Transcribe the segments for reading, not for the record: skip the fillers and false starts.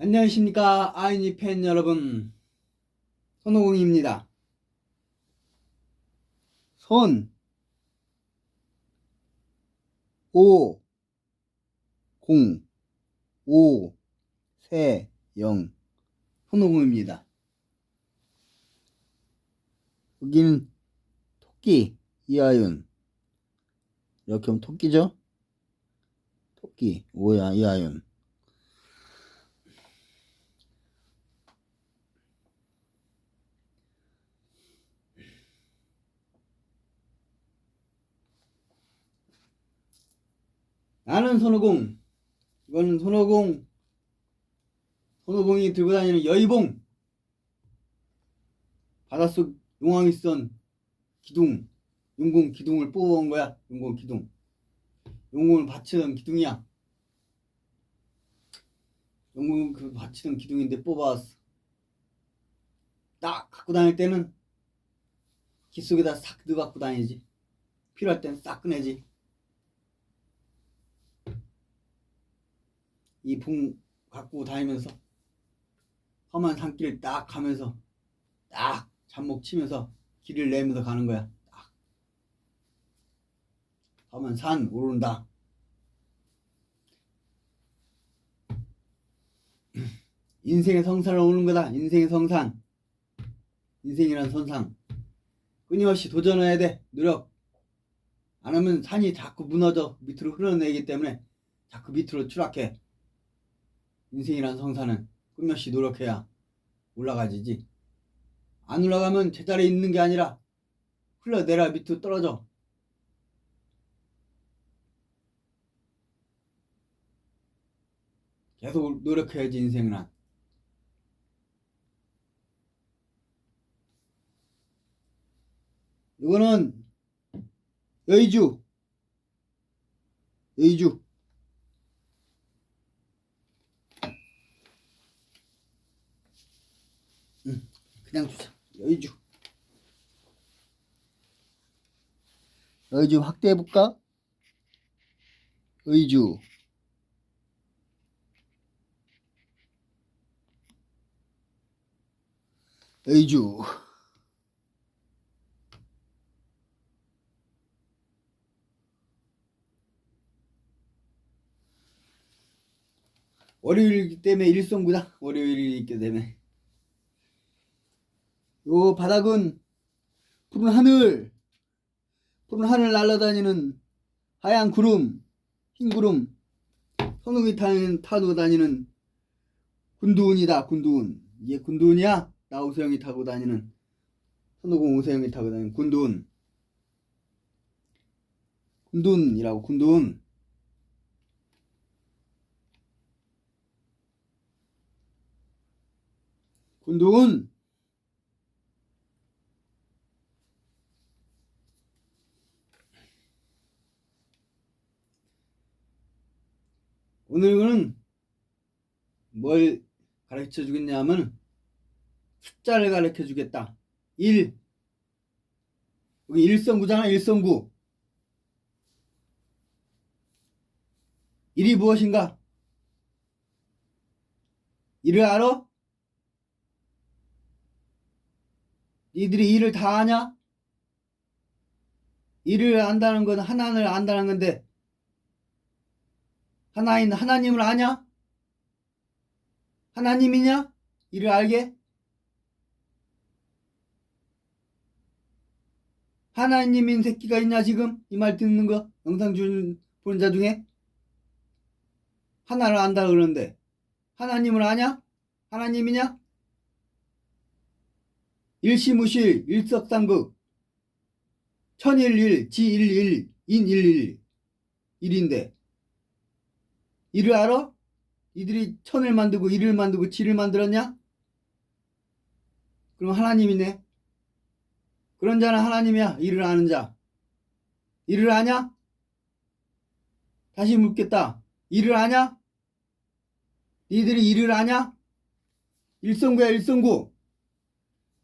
안녕하십니까 아이니 팬 여러분, 손오공입니다. 손, 오, 공, 오, 세, 영, 손오공입니다. 여기는 토끼, 이하윤. 이렇게 하면 토끼죠? 토끼, 오야, 이하윤. 나는 손오공. 이거는 손오공이 들고 다니는 여의봉. 바닷속 용왕이선 기둥, 용공 기둥을 뽑아온 거야. 용공 기둥. 용공을 받치던 기둥이야. 용공 그 받치던 기둥인데 뽑아왔어. 딱 갖고 다닐 때는 기 속에다 싹 넣어 갖고 다니지. 필요할 땐 싹 꺼내지. 이 봉 갖고 다니면서 험한 산길 딱 가면서 딱 잡목 치면서 길을 내면서 가는 거야. 딱 험한 산 오른다. 인생의 성산을 오는 거다. 인생의 성산. 인생이란 선상. 끊임없이 도전해야 돼. 노력. 안 하면 산이 자꾸 무너져 밑으로 흘러내리기 때문에 자꾸 밑으로 추락해. 인생이란 성산은 끊임없이 노력해야 올라가지지. 안 올라가면 제자리에 있는 게 아니라 흘러내려 밑으로 떨어져. 계속 노력해야지 인생은. 이거는 여의주. 그냥 주자. 여의주 확대해볼까? 의주. 월요일이기 때문에 일성구다. 월요일이기 때문에. 요 바닥은 푸른 하늘 날아다니는 하얀 구름, 흰 구름, 손흥이 타고 다니는 군두운이다. 군두운. 이게 군두운이야? 나 오세영이 타고 다니는, 손오공 오세영이 타고 다니는 군두운. 군두운이라고. 군두운. 군두운. 오늘은 뭘 가르쳐 주겠냐 하면 숫자를 가르쳐 주겠다. 1. 여기 일성구잖아. 일성구. 1이 무엇인가? 1을 알아? 니들이 1을 다 아냐? 1을 안다는 건 하나를 안다는 건데, 하나인 하나님을 아냐? 하나님이냐? 1을 알게? 하나님인 새끼가 있냐 지금? 이 말 듣는 거? 영상 보는 자 중에? 하나를 안다 그러는데 하나님을 아냐? 하나님이냐? 일시무실 일석삼극 천일일 지일일 인일일 일인데 1을 알아? 이들이 천을 만들고 일을 만들고 지를 만들었냐? 그럼 하나님이네. 그런 자는 하나님이야. 1을 아는 자. 1을 아냐? 다시 묻겠다. 1을 아냐? 니들이 1을 아냐? 일성구야. 일성구.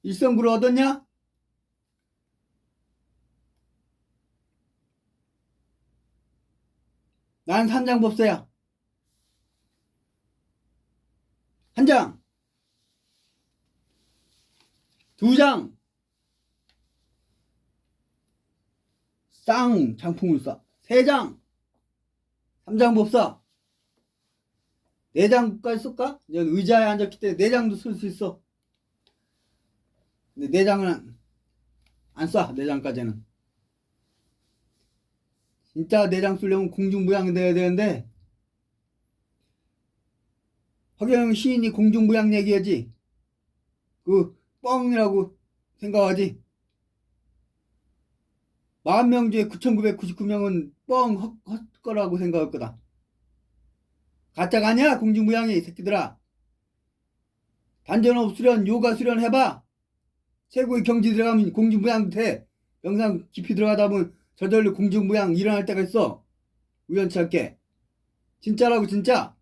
일성구를 얻었냐? 난 삼장법사야. 한 장, 두 장, 장풍을 쏴. 세 장, 3장 법사. 4장까지 쓸까? 의자에 앉았기 때문에 4장도 쓸 수 있어. 근데 4장은 안 쏴. 4장까지는. 진짜 4장 쓰려면 공중부양 돼야 되는데, 허경영 시인이 공중부양 얘기하지. 그 뻥이라고 생각하지. 10,000명 중에 9,999명은 뻥 헛거라고 생각할 거다. 가짜가 아니야 공중부양이. 이 새끼들아, 단전업 수련, 요가 수련 해봐. 최고의 경지 들어가면 공중부양 돼. 영상 깊이 들어가다 보면 저절로 공중부양 일어날 때가 있어. 우연치 않게. 진짜라고 진짜.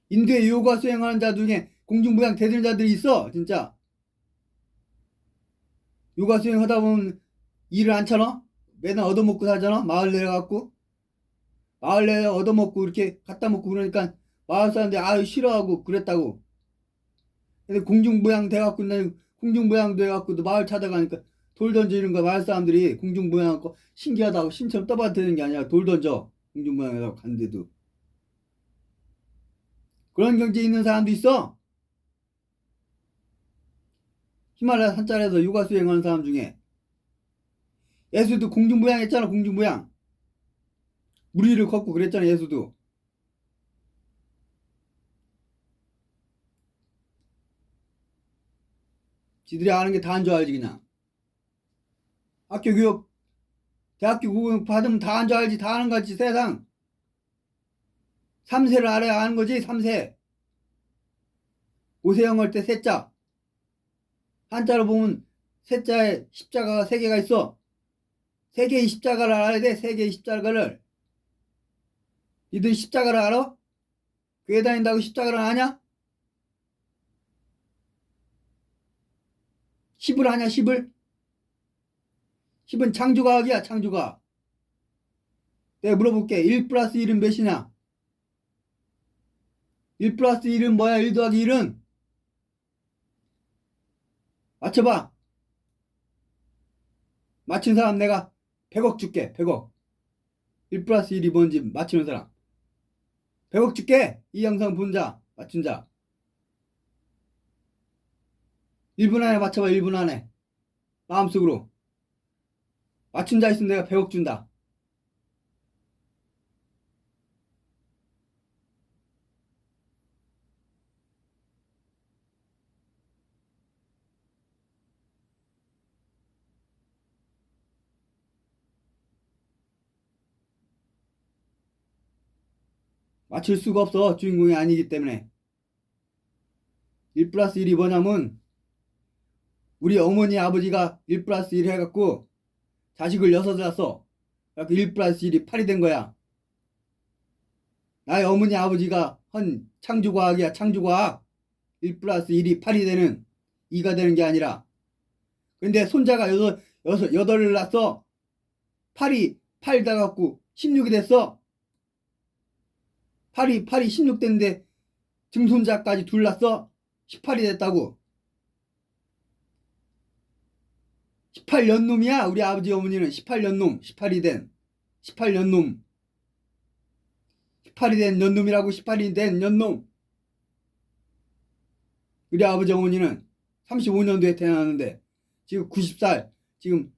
인도에 요가 수행하는 자 중에 공중부양 되는 자들이 있어. 진짜. 요가 수행하다 보면 일을 안 차나? 맨날 얻어먹고 살잖아. 마을 내려갖고. 마을 내려 얻어먹고 이렇게 갖다 먹고 그러니까 마을 사람들이 아유 싫어하고 그랬다고. 근데 공중부양 돼갖고 공중부양 돼갖고 마을 찾아가니까 돌 던지는 거 마을 사람들이 공중부양하고 신기하다고 신처럼 떠받드는 게 아니라 돌 던져. 공중부양하고 갔는데도. 그런 경지에 있는 사람도 있어. 히말라야 산자리에서 요가 수행하는 사람 중에. 예수도 공중부양 했잖아. 공중부양. 물 위를 걷고 그랬잖아. 예수도. 지들이 아는 게 다인 줄 알지 그냥. 학교 교육, 대학교 교육 받으면 다 한 줄 알지. 다 아는 거지 세상. 3세를 알아야 아는 거지. 3세. 오세영 할 때 세자. 한자로 보면 세자에 십자가가 3개가 있어. 3개의 십자가를 알아야 돼. 3개의 십자가를. 니들 십자가를 알아? 교회 다닌다고 십자가를 아냐? 10을 아냐? 10을? 10은 창조과학이야. 창조과학. 내가 물어볼게. 1 플러스 1은 몇이냐? 1 플러스 1은 뭐야? 1 더하기 1은? 맞춰봐. 맞춘 사람 내가 100억 줄게. 100억. 1 플러스 1이 뭔지 맞추는 사람 100억 줄게. 이 영상 본 자, 맞춘 자. 1분 안에 맞춰봐. 1분 안에. 마음속으로. 맞춘 자 있으면 내가 100억 준다. 맞출 수가 없어. 주인공이 아니기 때문에. 1 플러스 1이 뭐냐면 우리 어머니 아버지가 1 플러스 1 해갖고 자식을 6을 낳았어. 그래서 1 플러스 1이 8이 된 거야. 나의 어머니 아버지가 한 창조과학이야. 창조과학. 1 플러스 1이 8이 되는 2가 되는 게 아니라. 근데 손자가 8을 낳았어. 8 돼갖고 16이 됐어. 8이 16 됐는데 증손자까지 둘 낳았어. 18이 됐다고. 18년 놈이야. 우리 아버지 어머니는 18년 놈. 18이 된 18년 놈. 18이 된 년놈이라고. 18이 된 년놈. 우리 아버지 어머니는 35년도에 태어났는데 지금 90살. 지금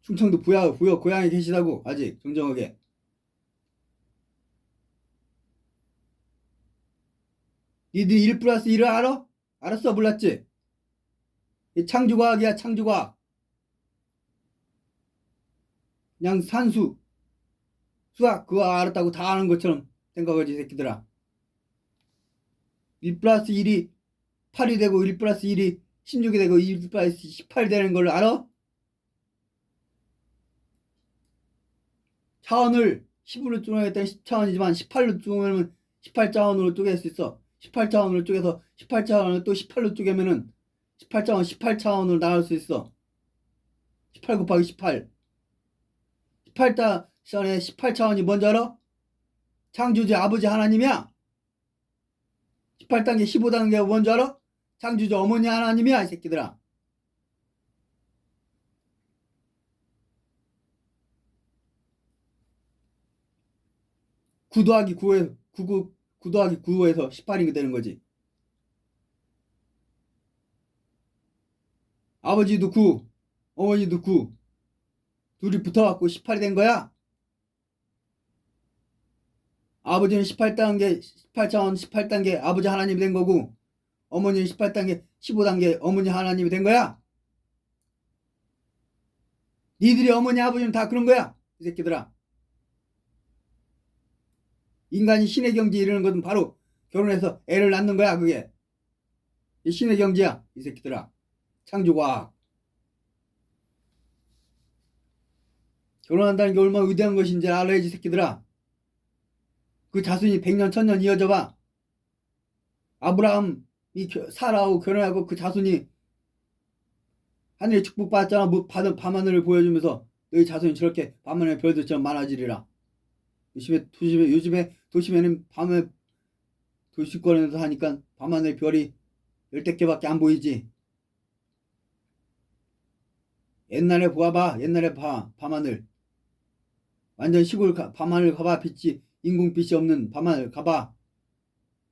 충청도 부여 고향에 계시다고. 아직 정정하게. 니들이 1 플러스 1을 알아? 알았어? 몰랐지? 이 창조과학이야. 창조과학. 그냥 산수 수학 그거 알았다고 다 아는 것처럼 생각하지 새끼들아. 1 플러스 1이 8이 되고 1 플러스 1이 16이 되고 1 플러스 18이 되는 걸 알아? 차원을 10으로 쪼개겠다면 10차원이지만 18로 쪼개면 18차원으로 쪼갤 수 있어. 18차원으로 쪼개서 18차원을 또 18로 쪼개면은 18차원 18차원으로 나올 수 있어. 18 곱하기 18. 18차원에 18차원이 뭔지 알아? 창조주 아버지 하나님이야. 18단계 15단계가 뭔지 알아? 창조주 어머니 하나님이야 이 새끼들아. 9 더하기 9에서 9 더하기 9에서 18이 되는 거지. 아버지도 9, 어머니도 9. 둘이 붙어갖고 18이 된 거야. 아버지는 18단계, 18차원 18단계 아버지 하나님이 된 거고, 어머니는 18단계, 15단계 어머니 하나님이 된 거야. 니들이 어머니, 아버지는 다 그런 거야. 이 새끼들아. 인간이 신의 경지에 이르는 것은 바로 결혼해서 애를 낳는 거야, 그게. 신의 경지야, 이 새끼들아. 창조과학. 결혼한다는 게 얼마나 위대한 것인지 알아야지, 새끼들아. 그 자손이 100년, 1000년 이어져 봐. 아브라함이 사라하고 결혼하고 그 자손이 하늘에 축복받았잖아. 뭐 받은 밤하늘을 보여주면서 너희 자손이 저렇게 밤하늘의 별들처럼 많아지리라. 요즘에 도심에는 밤에 도시권에서 하니까 밤하늘 별이 10개밖에 안 보이지. 옛날에 보아봐. 옛날에 봐. 밤하늘. 완전 시골 밤하늘 가봐. 빛이 인공빛이 없는 밤하늘 가봐.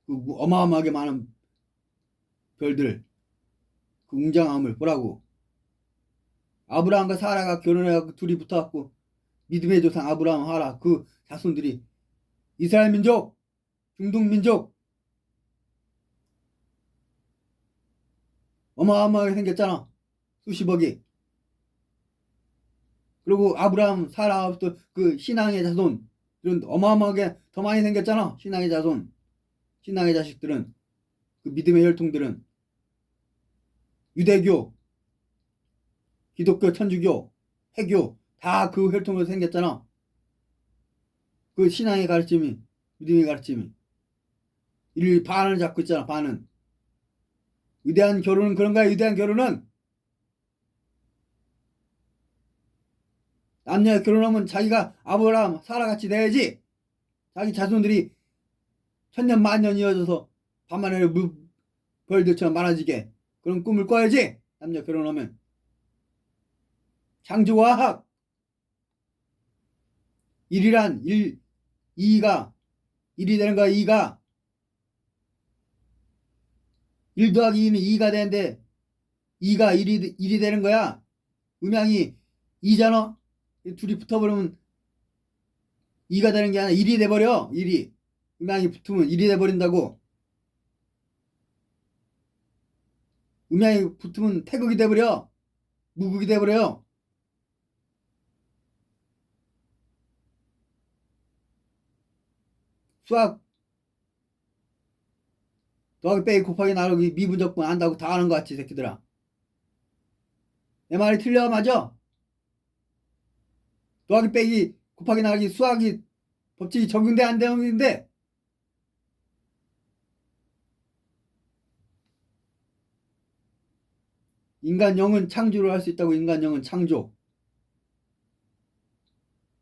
그 어마어마하게 많은 별들. 그 웅장함을 보라고. 아브라함과 사라가 결혼해갖고 둘이 붙어갖고 믿음의 조상 아브라함 하라 그 자손들이 이스라엘 민족, 중동 민족 어마어마하게 생겼잖아. 수십억이. 그리고 아브라함, 사라부터 그 신앙의 자손 이런 어마어마하게 더 많이 생겼잖아. 신앙의 자손, 신앙의 자식들은 그 믿음의 혈통들은 유대교, 기독교, 천주교, 해교 다 그 혈통으로 생겼잖아. 그 신앙의 가르침이, 믿음의 가르침이. 이 반을 잡고 있잖아. 반은. 위대한 결혼은 그런가? 위대한 결혼은 남녀가 결혼하면 자기가 아브라함, 사라같이 돼야지. 자기 자손들이 천년 만년 이어져서 밤하늘의 별들처럼 많아지게 그런 꿈을 꿔야지. 남녀 결혼하면. 창조과학 1이란 1, 2가 1이 되는 거야. 2가 1 더하기 2는 2가 되는데 2가 1이 되는 거야. 음양이 2잖아. 둘이 붙어버리면 2가 되는 게 아니라 1이 돼버려. 1이 음양이 붙으면 1이 돼버린다고. 음양이 붙으면 태극이 돼버려. 무극이 돼버려. 수학 더하기 빼기 곱하기 나누기 미분적분 안다고 다 아는 것 같지 새끼들아. 내 말이 틀려? 맞아? 더하기 빼기 곱하기 나누기 수학이 법칙이 적용돼 안 되는데 인간 영은 창조를 할 수 있다고. 인간 영은 창조.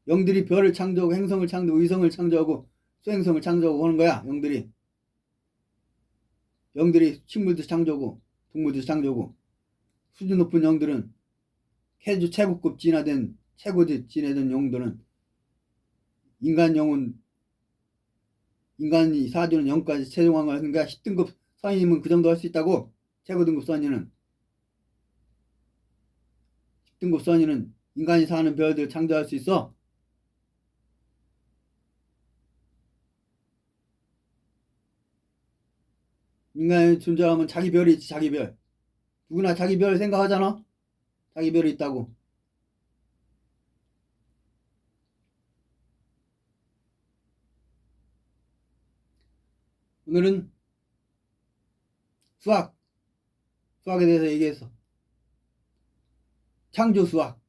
영들이 별을 창조하고 행성을 창조하고 위성을 창조하고 수행성을 창조하고 하는 거야. 영들이 식물도 창조하고 동물도 창조하고 수준 높은 영들은 최고급 진화된 최고지 진화된 영들은 인간 영은 인간이 사주는 영까지 최종한 걸 하니까 10등급 선임은 그 정도 할 수 있다고. 최고 등급 선임은 10등급 선임은 인간이 사는 별들 창조할 수 있어. 인간이 존재하면 자기 별이 있지. 자기 별. 누구나 자기 별 생각하잖아. 자기 별이 있다고. 오늘은 수학에 대해서 얘기했어. 창조 수학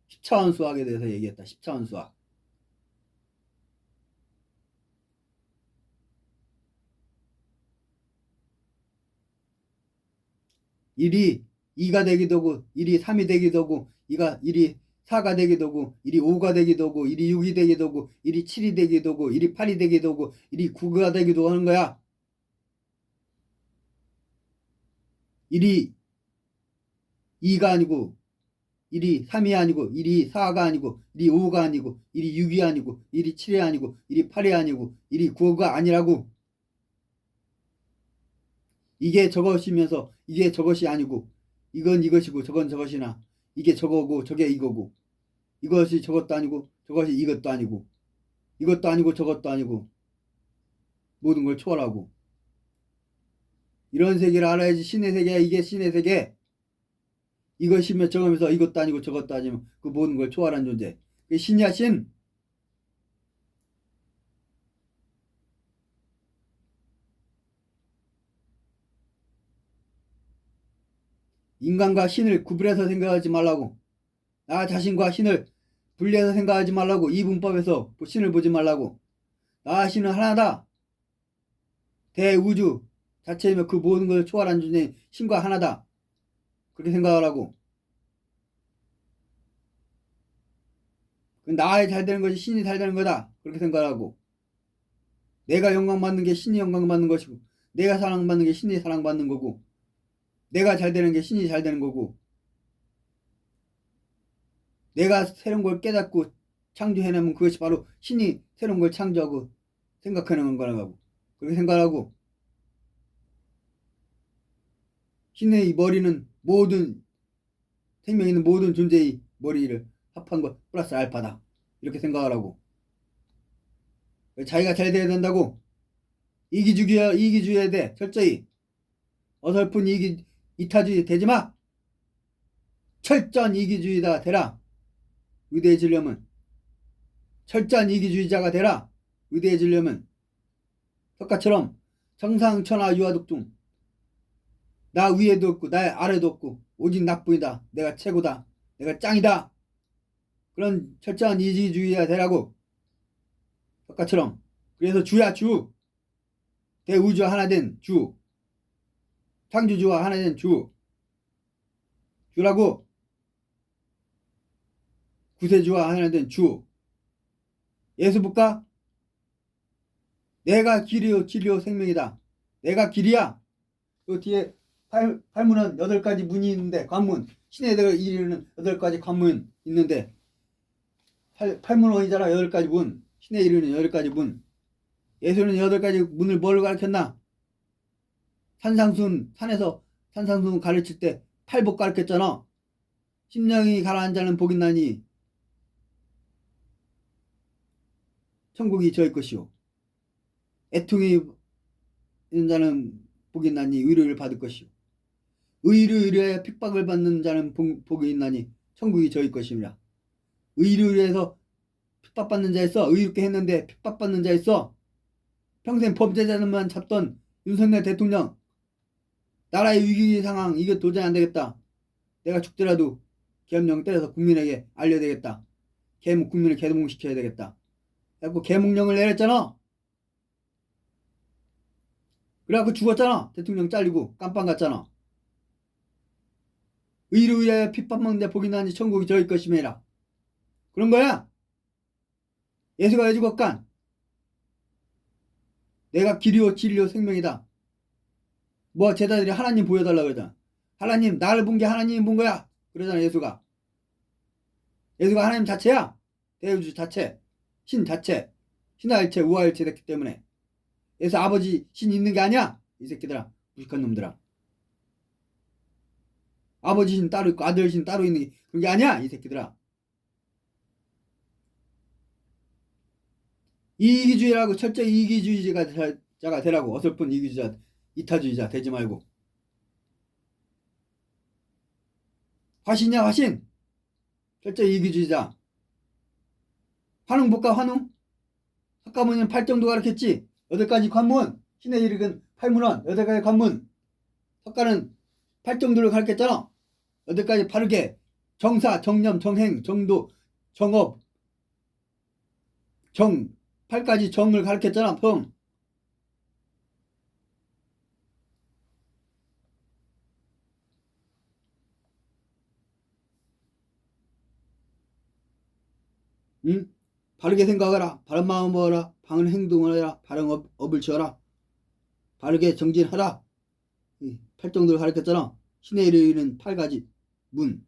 10차원 수학에 대해서 얘기했다. 10차원 수학. 1이 2가 되기도 하고 1이 3이 되기도 하고 1이 4가 되기도 하고 1이 5가 되기도 하고 1이 6이 되기도 하고 1이 7이 되기도 하고 1이 8이 되기도 하고 1이 9가 되기도 하는 거야. 1이 2가 아니고 1이 3이 아니고 1이 4가 아니고 1이 5가 아니고 1이 6이 아니고 1이 7이 아니고 1이 8이 아니고 1이 9가 아니라고. 이게 저것이면서 이게 저것이 아니고 이건 이것이고 저건 저것이나 이게 저거고 저게 이거고 이것이 저것도 아니고 저것이 이것도 아니고 이것도 아니고 저것도 아니고 모든 걸 초월하고 이런 세계를 알아야지 신의 세계야. 이게 신의 세계. 이것이며 저거면서 이것도 아니고 저것도 아니면 그 모든 걸 초월한 존재. 그게 신이야 신. 인간과 신을 구분해서 생각하지 말라고. 나 자신과 신을 분리해서 생각하지 말라고. 이 문법에서 신을 보지 말라고. 나 신은 하나다. 대우주 자체이며 그 모든 걸 초월한 존재 신과 하나다. 그렇게 생각하라고. 나에 잘 되는 것이 신이 잘 되는 거다. 그렇게 생각하고. 내가 영광받는 게 신이 영광받는 것이고 내가 사랑받는 게 신이 사랑받는 거고 내가 잘 되는 게 신이 잘 되는 거고 내가 새로운 걸 깨닫고 창조해내면 그것이 바로 신이 새로운 걸 창조하고 생각해내는 거라고. 그렇게 생각하고. 신의 머리는 모든 생명 있는 모든 존재의 머리를 합한 것 플러스 알파다. 이렇게 생각하라고. 자기가 잘 돼야 된다고. 이기주의해야 돼. 철저히. 어설픈 이타주의 되지 마. 철저한 이기주의자가 되라. 위대해지려면. 철저한 이기주의자가 되라. 위대해지려면. 석가처럼 정상천하 유아독중. 나 위에도 없고 나 아래도 없고 오직 나뿐이다. 내가 최고다. 내가 짱이다. 그런 철저한 이기주의가 되라고. 석가처럼. 그래서 주야 주. 대우주와 하나 된 주. 창조주와 하나 된 주. 주라고. 구세주와 하나 된 주. 예수 볼까? 내가 길이요 진리요 생명이다. 내가 길이야. 그 뒤에 팔문은 8가지 문이 있는데 관문. 신에 이르는 8가지 관문 있는데 팔문원이잖아. 8가지 문. 신에 이르는 8가지 문. 예수는 8가지 문을 뭘 가르쳤나? 산에서 산상순 가르칠 때 팔복 가르쳤잖아. 심령이 가라앉은 자는 복이 나니 천국이 저의 것이요. 애통이 있는 자는 복이 나니 의를 받을 것이요. 의를 의뢰하여 핍박을 받는 자는 복이 있나니 천국이 저의 것입니다. 의를 의뢰해서 핍박받는 자 있어. 의롭게 했는데 핍박받는 자 있어. 평생 범죄자들만 잡던 윤석열 대통령. 나라의 위기 상황 이게 도저히 안 되겠다. 내가 죽더라도 계엄령 때려서 국민에게 알려야 되겠다. 국민을 계몽시켜야 되겠다. 그래갖고 계몽령을 내렸잖아. 그래갖고 죽었잖아. 대통령 잘리고 깜빵 갔잖아. 의로 의하여 핍박먹는데 복이 나니 천국이 저희 것이매라. 그런 거야. 예수가 왜 죽었간? 내가 길이요 진리요 생명이다. 뭐 제자들이 하나님 보여달라고 그러잖아. 하나님 나를 본 게 하나님이 본 거야. 그러잖아 예수가. 예수가 하나님 자체야. 대우주 자체. 신 자체. 신화일체 우화일체 됐기 때문에. 예수 아버지 신 있는 게 아니야. 이 새끼들아. 무식한 놈들아. 아버지 신 따로 있고 아들 신 따로 있는 게 그런 게 아니야. 이 새끼들아. 이기주의라고 철저히 이기주의자가 되라고. 어설픈 이기주의자 이타주의자 되지 말고. 화신이야 화신. 철저히 이기주의자. 환웅 볼까 환웅? 석가모니는 8정도 가르쳤지. 8가지 관문. 신의 이르는 8문헌 8가지 관문. 석가는 8정도를 가르쳤잖아. 8가지 바르게 정사, 정념, 정행, 정도, 정업, 8가지 정을 가르쳤잖아. 성. 응? 바르게 생각하라. 바른 마음을 먹어라. 바른 행동을 해라. 바른 업을 지어라. 바르게 정진하라. 8정도를 가르쳤잖아. 신에 이르는 8가지 문.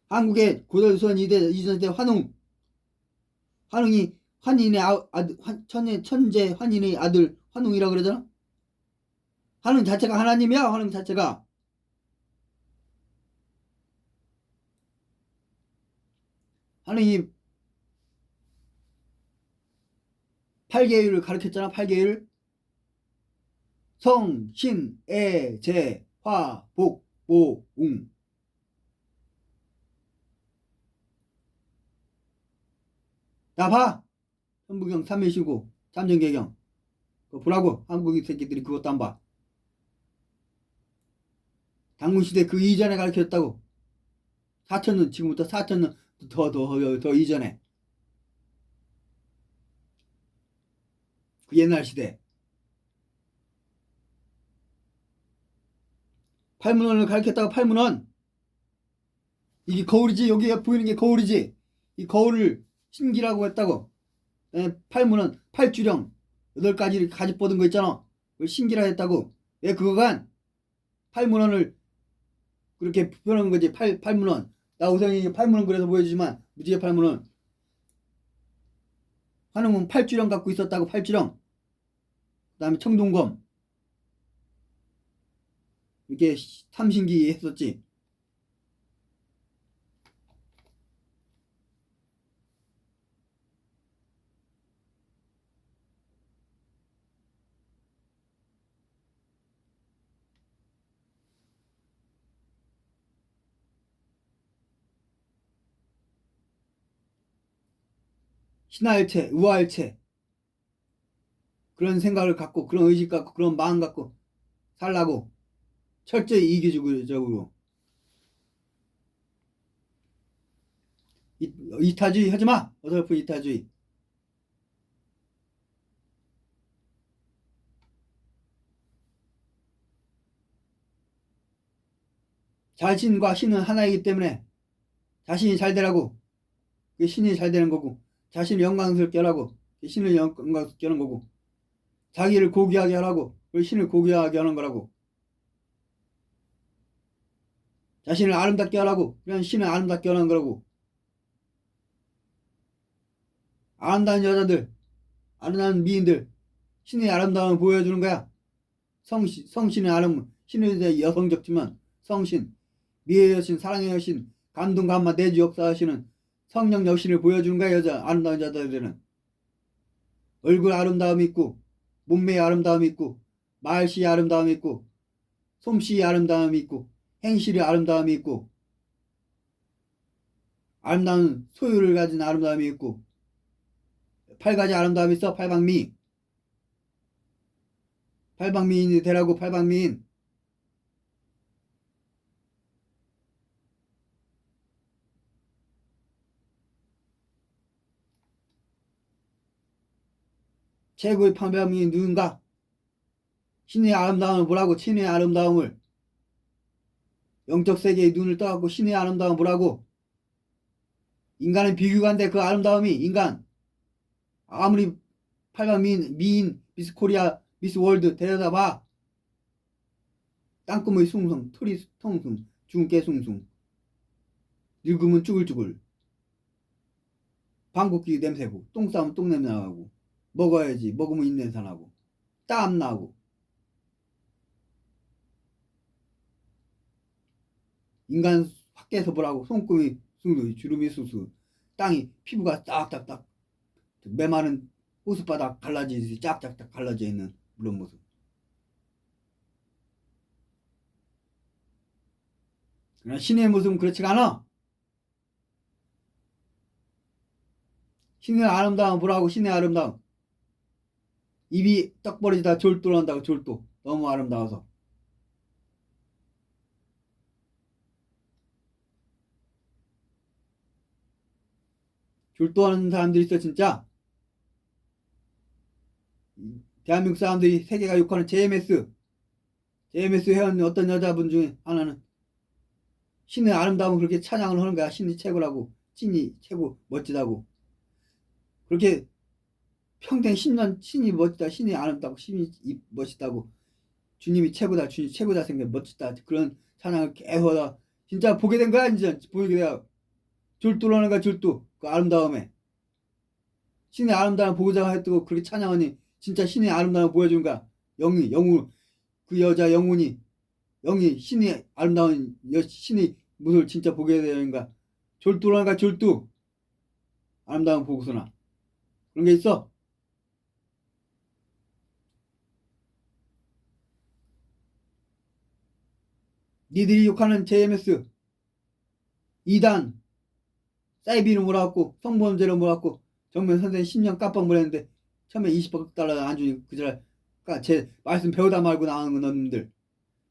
한국의 고대조선 이전시대 환웅이 환인의 아들, 천재 환인의 아들 환웅이라 그러잖아. 환웅 자체가 하나님이야. 환웅 자체가. 환웅이 8계율을 가르쳤잖아. 8계율. 성, 신, 애, 재, 화, 복, 모, 웅. 나 봐. 천부경, 삼매시고, 참전개경. 그거 보라고. 한국인 새끼들이 그것도 안 봐. 당군시대 그 이전에 가르쳤다고. 4천년, 지금부터 4천년 더 이전에. 그 옛날 시대. 팔문헌을 가르쳤다고. 팔문헌. 이게 거울이지. 여기에 보이는 게 거울이지. 이 거울을 신기라고 했다고. 팔문헌, 팔주령 8가지 가지 뻗은 거 있잖아. 그걸 신기라 했다고. 왜 그거간 팔문헌을 그렇게 표현한 거지. 팔문헌. 나 우선이 팔문헌 그래서 보여주지만 무지개 팔문헌. 환웅은 팔주령 갖고 있었다고. 팔주령. 그 다음에 청동검. 이렇게 삼신기 했었지. 신하일체, 우아일체. 그런 생각을 갖고, 그런 의식 갖고, 그런 마음 갖고 살라고. 철저히 이기적으로. 이타주의 하지마. 어설픈 이타주의. 자신과 신은 하나이기 때문에 자신이 잘 되라고. 그 신이 잘 되는 거고, 자신을 영광스럽게 하라고. 그 신을 영광스럽게 하는 거고, 자기를 고귀하게 하라고. 그 신을 고귀하게 하는 거라고. 자신을 아름답게 하라고. 그냥 신을 아름답게 하는 거라고. 아름다운 여자들, 아름다운 미인들, 신의 아름다움을 보여주는 거야. 성신의 아름, 신에 대해 여성적 지만 성신, 미의 여신, 사랑의 여신, 감동 감마 내주 역사하시는 성령 여신을 보여주는 거야. 아름다운 여자들에는 얼굴 아름다움이 있고, 몸매의 아름다움이 있고, 말씨의 아름다움이 있고, 솜씨의 아름다움이 있고, 행실의 아름다움이 있고, 아름다운 소유를 가진 아름다움이 있고, 8가지 아름다움이 있어. 팔방미. 팔방미인이 되라고. 팔방미인. 최고의 팔방미인 누군가? 신의 아름다움을 보라고. 신의 아름다움을. 영적 세계의 눈을 떠갖고 신의 아름다움을 보라고. 인간은 비교가 안 돼. 그 아름다움이. 인간 아무리 팔방미인, 미인, 미스 코리아, 미스 월드 데려다봐. 땅구멍이 숭숭, 털이 통숭, 죽은 깨 숭숭, 늙으면 쭈글쭈글, 방귀 냄새고, 똥 싸면 똥냄새 나고, 먹어야지. 먹으면 입냄새 나고, 땀 나고. 인간 밖에서 보라고. 손금이 숭숭, 주름이 수수, 땅이 피부가 딱딱딱 메마른 호숫바닥 갈라지듯이 짝짝짝 갈라져 있는 그런 모습. 그러나 신의 모습은 그렇지가 않아. 신의 아름다움 보라고. 신의 아름다움. 입이 떡 벌어지다 졸도 난다고. 졸도 너무 아름다워서. 졸도하는 사람들이 있어 진짜. 대한민국 사람들이 세계가 욕하는 JMS 회원 어떤 여자분 중에 하나는 신의 아름다움을 그렇게 찬양을 하는 거야. 신이 최고라고. 신이 최고 멋지다고. 그렇게 평생 10년 신이 멋지다, 신이 아름다고, 신이 멋있다고 주님이 최고다, 주님 최고다 생각 멋지다 그런 찬양을 계속 하다 진짜 보게 된 거야. 진짜 보게 돼요. 졸도라는 거야. 졸도 그 아름다움에 신의 아름다움 보고자 했고 그렇게 찬양하니 진짜 신의 아름다움을 보여준 거야. 영웅 그 여자 영혼이 영이 신의 아름다운 신의 모습을 진짜 보게 되는가. 졸도라는 거야. 졸도 아름다움 보고서나 그런 게 있어. 니들이 욕하는 JMS 2단 사이비를 몰아갖고 성범죄를 몰아갖고 정면 선생님 10년 깜빡 몰았는데 처음에 20달러 안 주니 그저 제 말씀 배우다 말고 나오는 놈들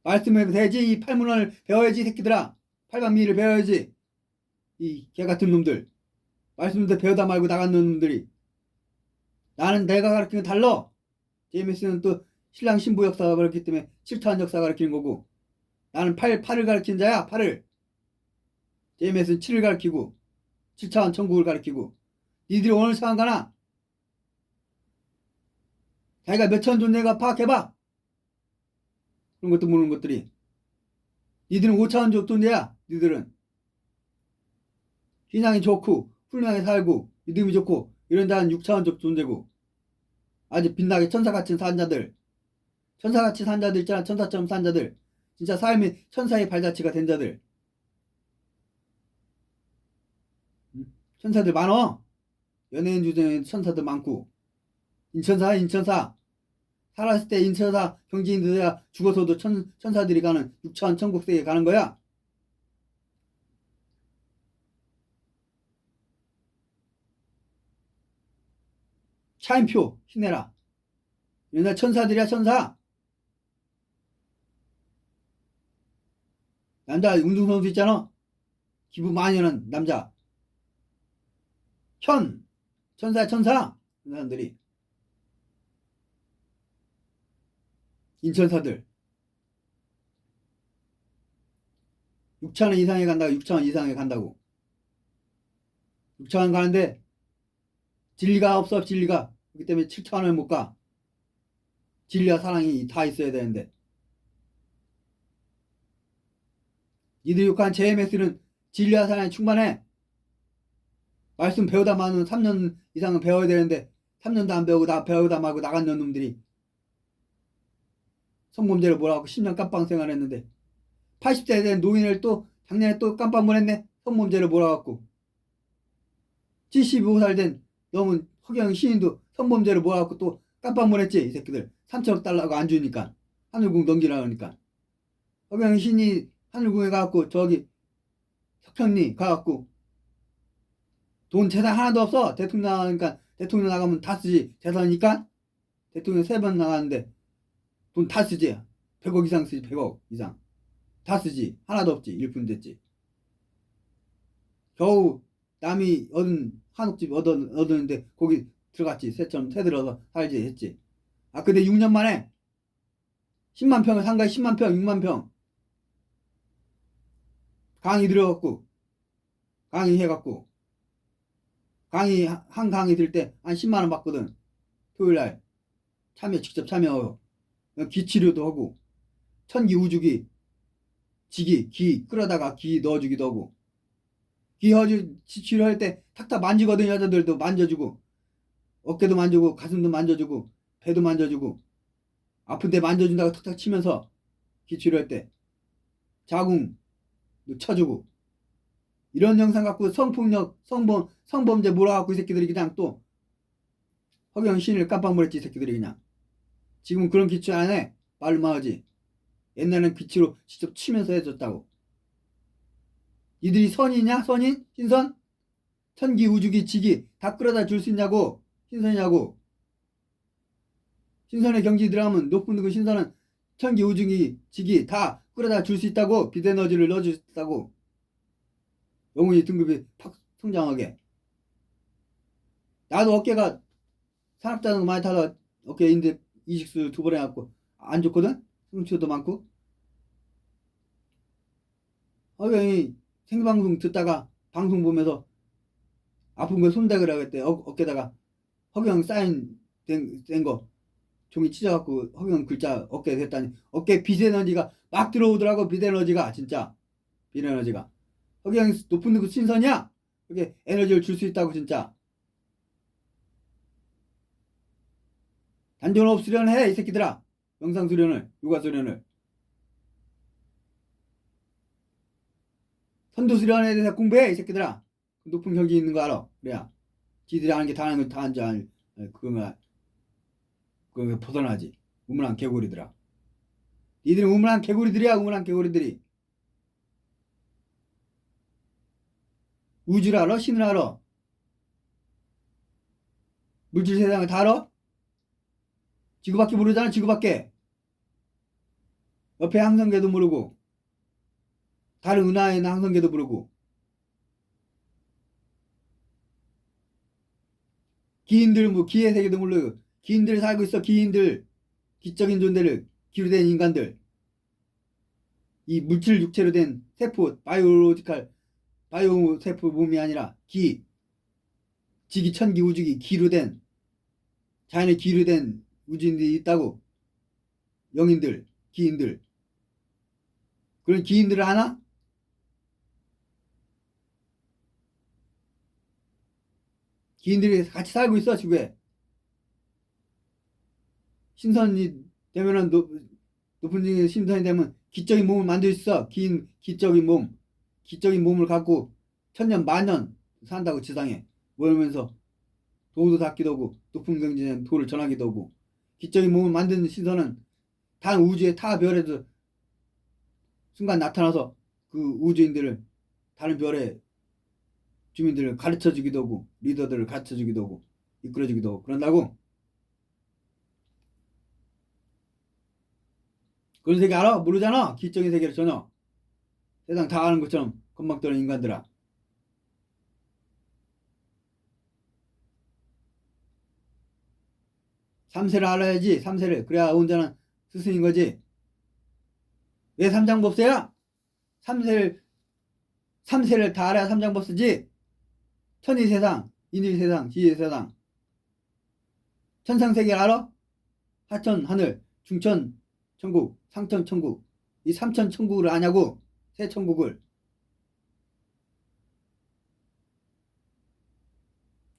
말씀을 배워야지. 이 팔문헌을 배워야지. 새끼들아 팔반미를 배워야지. 이 개같은 놈들 말씀도 배우다 말고 나간 놈들이. 나는 내가 가르치는 건 달라. JMS는 또 신랑 신부 역사가 그렇기 때문에 실토한 역사 가르치는 거고 나는 8을 가르치는 자야. 8을. JMS는 7을 가르치고 7차원 천국을 가르치고 니들이 오늘 상황 가나? 자기가 몇 천 존재가 파악해봐. 그런 것도 모르는 것들이. 니들은 5차원적 존재야. 니들은 신앙이 좋고 훌륭하게 살고 믿음이 좋고 이런 자는 6차원적 존재고 아주 빛나게 천사같이 산 자들 천사같이 산 자들 있잖아. 천사처럼 산 자들 진짜 삶이 천사의 발자취가 된 자들 천사들 많어. 연예인 중에 천사들 많고 인천사 살았을 때 인천사 경지인들이 죽어서도 천사들이 가는 6차원 천국세계에 가는 거야. 차인표 힘내라. 옛날 천사들이야. 천사. 남자 운동선수 있잖아. 기부 많이 하는 남자 천사야. 천사. 그 사람들이 인천사들 6차원 이상에 간다고. 6차원 이상에 간다고. 6차원 가는데 진리가 없어. 진리가. 그렇기 때문에 7차원을 못 가. 진리와 사랑이 다 있어야 되는데 니들이 욕한 JMS는 진리와 사랑이 충만해. 말씀 배우다 마는 3년 이상은 배워야 되는데 3년도 안 배우고 나 배우다 말고 나간 놈들이 성범죄를 몰아갖고 10년 깜빵 생활했는데 80세 된 노인을 또 작년에 또 깜빵 보냈네. 성범죄를 몰아갖고 75살 된 너무 허경 시인도 성범죄를 몰아갖고 또 깜빵 보냈지. 이 새끼들 3천억 달라고 안 주니까 하늘궁 넘기라 그러니까 허경 시인이 하늘궁에 가갖고 저기 석현리 가갖고 돈 재산 하나도 없어. 대통령 나가니까 대통령 나가면 다 쓰지. 재산이니까 대통령 3번 나가는데 돈 다 쓰지. 100억 이상 쓰지. 100억 이상 다 쓰지. 하나도 없지. 1푼 됐지. 겨우 남이 얻은 한옥집 얻었는데 거기 들어갔지. 새처럼 새들어서 살지 했지. 아 근데 6년 만에 10만 평을 산 거야. 10만 평 6만 평 강의 들어갖고 강의 해갖고 강의 한 강의 들 때 한 10만 원 받거든. 토요일날 직접 참여 기치료도 하고 천기 우주기 지기 기 끌어다가 기 넣어주기도 하고 기 치료할 때 탁탁 만지거든. 여자들도 만져주고 어깨도 만져주고 가슴도 만져주고 배도 만져주고 아픈데 만져준다고 탁탁 치면서 기 치료할 때 자궁 쳐주고 이런 영상 갖고 성폭력 성범죄 몰아갖고 이 새끼들이 그냥 또 허경 신을 깜빡 몰았지. 이 새끼들이 그냥 지금 그런 기치 안 해. 말로만 하지. 옛날에는 기치로 직접 치면서 해줬다고. 이들이 선이냐? 선인? 신선? 천기 우주기 지기 다 끌어다 줄 수 있냐고. 신선이냐고. 신선의 경지 들어가면 높은 그 신선은 천기 우주기 지기 다 끌어다 줄 수 있다고. 비대너지를 넣어줄 수 있다고. 영혼이 등급이 팍 성장하게. 나도 어깨가 산악자전거 많이 타다 어깨 인대 이식술 2번 해갖고 안 좋거든. 상처도 많고. 허경이 생방송 듣다가 방송 보면서 아픈 거 손대그라 그랬대. 어깨다가 허경 사인 된 거 종이 찢어갖고 허경 글자 어깨에 댔다니 어깨 빛에너지가 막 들어오더라고. 빛에너지가 진짜 빛에너지가 허경이 높은 그 신선이야. 그게 에너지를 줄 수 있다고 진짜. 단전호흡 수련해 이 새끼들아. 명상 수련을 요가 수련을 선도 수련에 대해서 공부해 이 새끼들아. 높은 경지 있는 거 알아. 그래야 지들이 아는 게 다 아는 거다 한지 알 그거면 벗어나지. 우물안 개구리들아. 니들은 우물안 개구리들이야. 우물안 개구리들이. 우주를 알아? 신을 알아? 물질 세상을 다 알아? 지구밖에 모르잖아. 지구밖에. 옆에 항성계도 모르고 다른 은하에 있는 항성계도 모르고 기인들 뭐 기의 세계도 모르고 기인들 살고 있어. 기인들 기적인 존재를 기로 된 인간들 이 물질 육체로 된 세포 바이오로지컬 바이오 세포 몸이 아니라 기 지기 천기 우주기 기로 된 자연의 기로 된 우주인들이 있다고. 영인들 기인들 그런 기인들을 아나? 기인들이 같이 살고 있어 지구에. 신선이 되면은 높은 신선이 되면 기적인 몸을 만들 수 있어. 기적인 몸 기적인 몸을 갖고 천년 만년 산다고 지상에 모이면서 도도 닦기도 하고 높은 경지에 도를 전하기도 하고. 기적인 몸을 만드는 신선은 다른 우주의 타 별에도 순간 나타나서 그 우주인들을 다른 별의 주민들을 가르쳐 주기도 하고 리더들을 가르쳐 주기도 하고 이끌어 주기도 하고 그런다고. 그런 세계 알아? 모르잖아. 기적인 세계를 전혀. 세상 다 아는 것처럼 건방 떠는 인간들아. 삼세를 알아야지. 삼세를. 그래야 온전한 스승인 거지. 왜 삼장법세야? 삼세를 다 알아야 삼장법세지. 천의세상 인의세상 지혜세상 천상세계를 알아? 하천 하늘 중천 천국 상천 천국 이 삼천 천국을 아냐고. 세 천국을.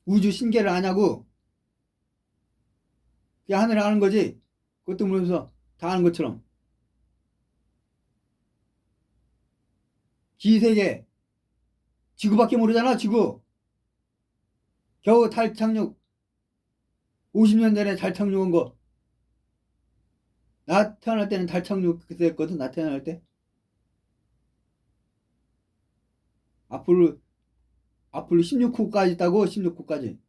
우주 신계를 아냐고. 그냥 하늘을 아는 거지. 그것도 모르면서 다 아는 것처럼. 지세계 지구밖에 모르잖아. 지구. 겨우 달 착륙 50년 전에 달 착륙한 거. 나 태어날 때는 달 착륙 그때 했거든. 나 태어날 때. 앞으로 16호까지 있다고. 16호까지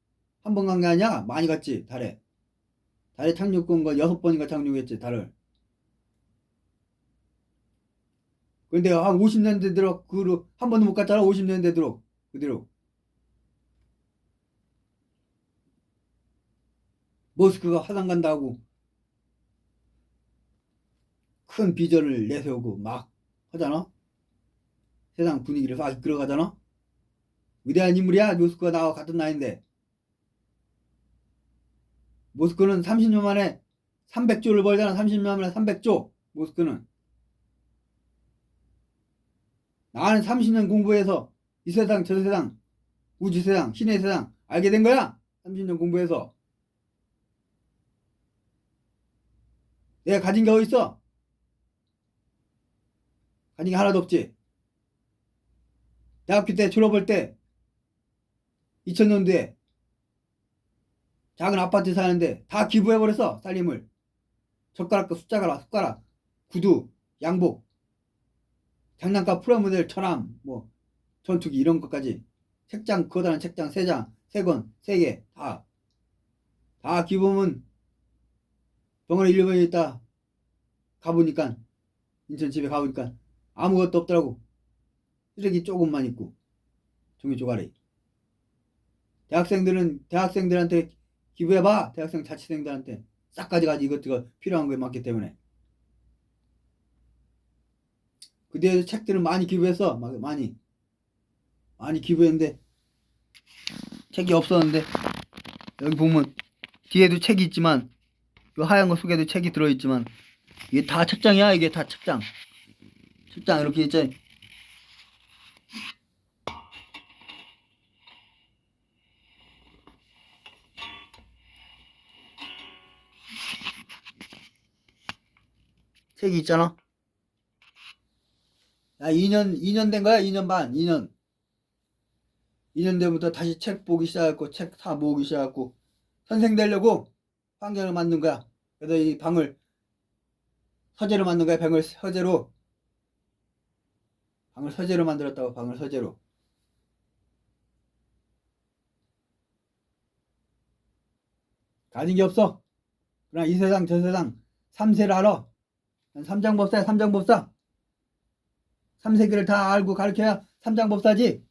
한 번 간 게 아니야. 많이 갔지. 달에 착륙한 거 6번인가 착륙했지. 달을. 근데 한 50년 되도록 그로 한 번도 못 갔잖아. 50년 되도록 그대로. 머스크가 화성 간다고 큰 비전을 내세우고 막 하잖아. 세상 분위기를 막 이끌어가잖아. 위대한 인물이야. 모스크가 나와 같은 나이인데. 모스크는 30년 만에 300조를 벌잖아. 30년 만에 300조. 모스크는. 나는 30년 공부해서 이 세상 저 세상 우주 세상 신의 세상 알게 된 거야. 30년 공부해서. 내가 가진 게 어디 있어? 가진 게 하나도 없지. 대학교 때 졸업할 때 2000년도에 작은 아파트 사는데 다 기부해버렸어. 살림을. 젓가락과 숟가락 구두 양복 장난감 프라모델 천암 뭐 전투기 이런 것까지 책장 커다란 책장 3장 3권 3개 다 기부하면 병원에 1년에 있다 가보니까 인천 집에 가보니까 아무것도 없더라고. 쓰레기 조금만 있고 종이 조가리. 대학생들한테 기부해봐. 대학생 자취생들한테 싹 가져가지. 이것저것 필요한 거에 많기 때문에. 그 뒤에 책들은 많이 기부했어. 많이 기부했는데 책이 없었는데 여기 보면 뒤에도 책이 있지만 요 하얀 거 속에도 책이 들어있지만 이게 다 책장이야. 이게 다 책장. 책장 이렇게 있잖아. 책이 있잖아. 야, 2년 된 거야. 2년 반. 2년 전부터 다시 책 보기 시작했고 책 사 모으기 시작했고 선생 되려고 환경을 만든 거야. 그래서 이 방을 서재로 만든 거야. 방을 서재로 만들었다고. 방을 서재로. 가진 게 없어. 그러나 이 세상 저 세상 3세를 알아. 삼장법사야. 삼장법사. 3세기를 다 알고 가르쳐야 삼장법사지.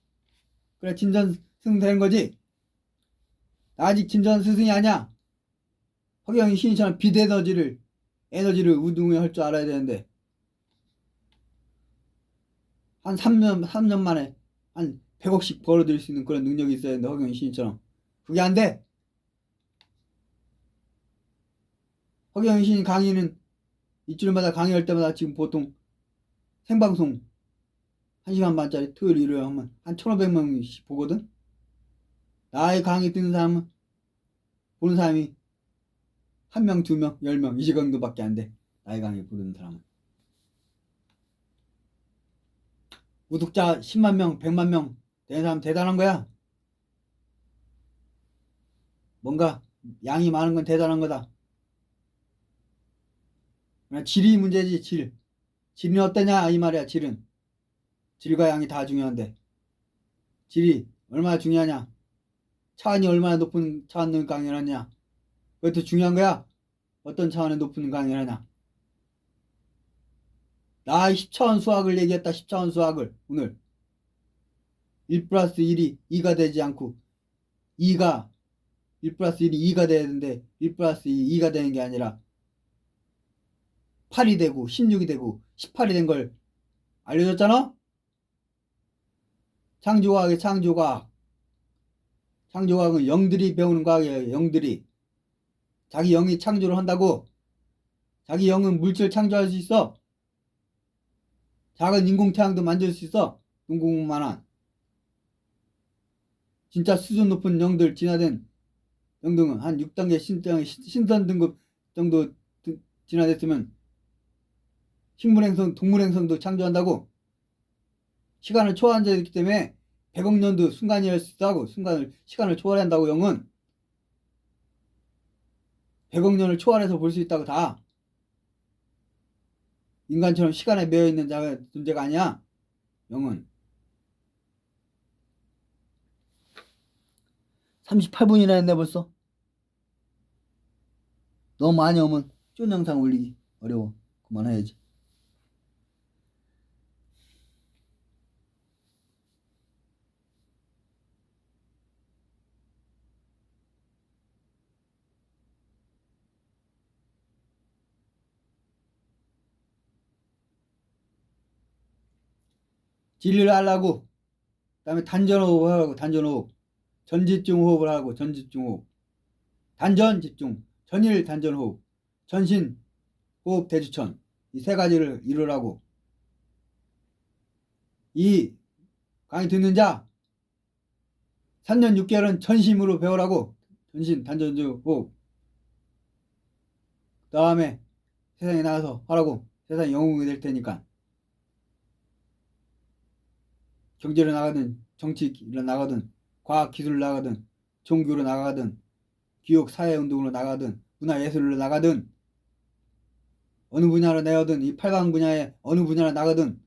그래 진전스승 되는 거지. 나 아직 진전스승이 아니야. 허경영 신인처럼 에너지를 우등할 줄 알아야 되는데 한 3년 만에 한 100억씩 벌어들일 수 있는 그런 능력이 있어야 되는데 허경영 신인처럼 그게 안 돼. 허경영 신인 강의는 일주일마다 강의할 때마다 지금 보통 생방송 1시간 반짜리 토요일 일요일 하면 한 1,500명씩 보거든. 나의 강의 듣는 사람은 보는 사람이 1명, 2명, 10명 이 정도밖에 안 돼. 나의 강의 보는 사람은. 구독자 10만 명, 100만 명 되는 사람 대단한 거야. 뭔가 양이 많은 건 대단한 거다. 그냥 질이 문제지. 질은 어떠냐 이 말이야. 질과 양이 다 중요한데 질이 얼마나 중요하냐. 차원이 얼마나 높은 차원을 강의를 하냐. 그것도 중요한 거야. 어떤 차원의 높은 강의를 하냐. 나 10차원 수학을 얘기했다. 10차원 수학을 오늘 1 플러스 1이 2가 되지 않고 2가 1 플러스 1이 2가 돼야 되는데 1 플러스 2, 2가 되는 게 아니라 8이 되고 16이 되고 18이 된 걸 알려줬잖아. 창조과학의 창조과학. 창조과학은 영들이 배우는 과학이에요. 영들이. 자기 영이 창조를 한다고. 자기 영은 물질 창조할 수 있어. 작은 인공태양도 만들 수 있어. 눈공만한. 진짜 수준 높은 영들 진화된 영등은 한 6단계 신선 등급 정도 진화됐으면 식물행성, 동물행성도 창조한다고. 시간을 초월한다기 때문에 100억 년도 순간이랄 수 있다고. 시간을 초월한다고. 영은 100억 년을 초월해서 볼 수 있다고. 다 인간처럼 시간에 매여있는 존재가 아니야. 영은 38분이나 했네 벌써. 너무 많이 오면 쫀 영상 올리기 어려워. 그만해야지. 진리를 하려고. 그 다음에 단전호흡을 하고. 단전호흡. 전집중호흡을 하고. 전집중호흡. 단전 집중. 전일 단전호흡. 전신 호흡 대주천. 이 세 가지를 이루라고. 이 강의 듣는 자 3년 6개월은 전심으로 배우라고. 전신 단전호흡. 그 다음에 세상에 나가서 하라고. 세상에 영웅이 될 테니까. 경제로 나가든 정치로 나가든 과학기술로 나가든 종교로 나가든 기업 사회운동으로 나가든 문화예술로 나가든 어느 분야로 내어든 이 8강 분야에 어느 분야로 나가든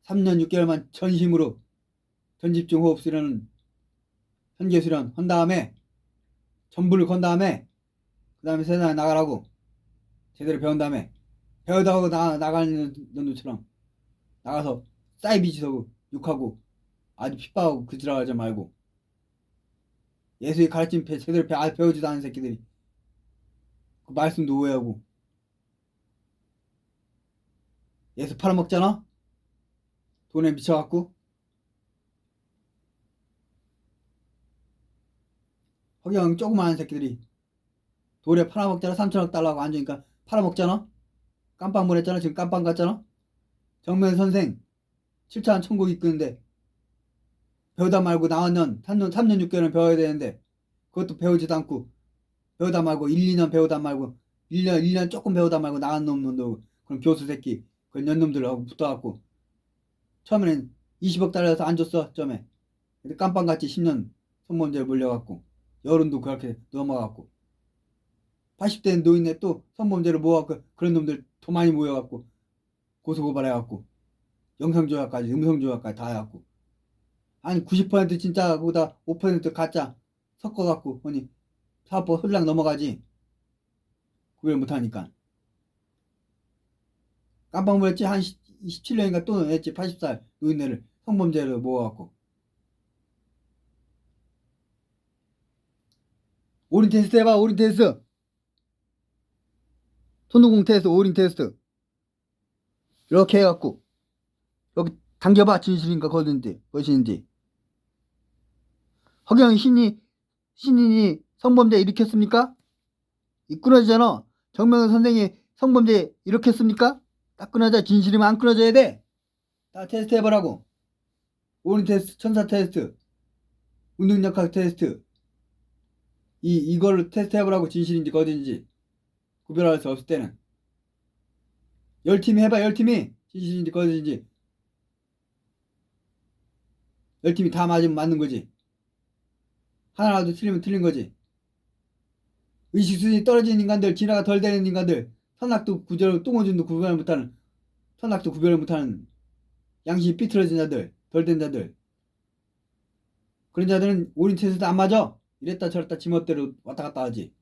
3년 6개월만 전심으로 전집중 호흡 수련은 현계 수련 한 다음에 전부를 건 다음에 그 다음에 세상에 나가라고. 제대로 배운 다음에 배우다가 나가는 놈들처럼 나가서 사이비지서고 욕하고 아주 핍박하고 그지랄하지 말고. 예수의 가르침 제대로 배우지도 않은 새끼들이 그 말씀도 오해하고. 예수 팔아먹잖아. 돈에 미쳐갖고. 허경 조그마한 새끼들이 돌에 팔아먹잖아. 3천억 달라고 앉으니까 팔아먹잖아. 깜빵 보냈잖아. 지금 깜빵 갔잖아. 정면 선생 7차 천국 이끄는데 배우다 말고 나왔는 3년 6개월은 배워야 되는데 그것도 배우지도 않고 배우다 말고 1, 2년 배우다 말고 1년 조금 배우다 말고 나간 놈도 그럼 교수 새끼 그런 년놈들하고 붙어갖고 처음에는 20억 달러서 안 줬어. 점에 근데 깜빵같이 10년 성범죄에 물려갖고 여론도 그렇게 넘어갖고 80대 노인네 또 성범죄를 모아갖고 그런 놈들 더 많이 모여갖고 고소고발해갖고 영상조약까지 음성조약까지 다 해갖고 아니 90% 진짜 그보다 5% 가짜 섞어갖고 아니 사업법 흘락 넘어가지. 구별 못하니까 깜빵 물렸지. 한 27년인가 또 했지. 80살 노인네를 성범죄로 모아갖고 오린 테스트 해봐. 오린 테스트 손오공 테스트 오린 테스트 이렇게 해갖고 여기 당겨봐. 진실인가 거짓인지. 허경 신인이 성범죄 일으켰습니까? 이 끊어지잖아. 정명훈 선생이 성범죄 일으켰습니까? 딱 끊어져. 진실이면 안 끊어져야 돼. 다 테스트 해보라고. 오린 테스트, 천사 테스트, 운동역학 테스트. 이걸로 테스트 해보라고. 진실인지 거짓인지 구별할 수 없을 때는 10팀이 해봐. 10팀이 진실인지 거짓인지. 10팀이 다 맞으면 맞는 거지. 하나라도 틀리면 틀린 거지. 의식 수준이 떨어진 인간들, 진화가 덜 되는 인간들, 선악도 구별, 똥오줌도 구별 못하는, 선악도 구별을 못하는 양심이 삐뚤어진 자들, 덜 된 자들. 그런 자들은 오린 테스트 안 맞아. 이랬다 저랬다 지멋대로 왔다 갔다 하지.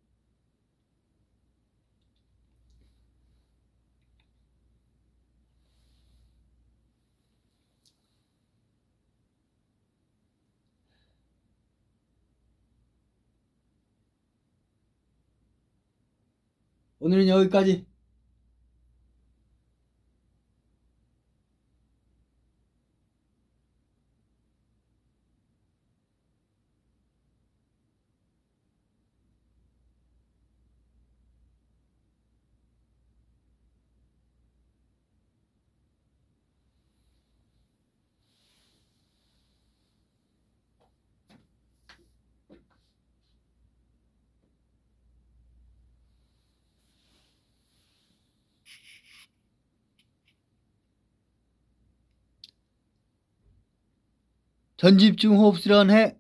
오늘은 여기까지. 전집중 호흡 수련해.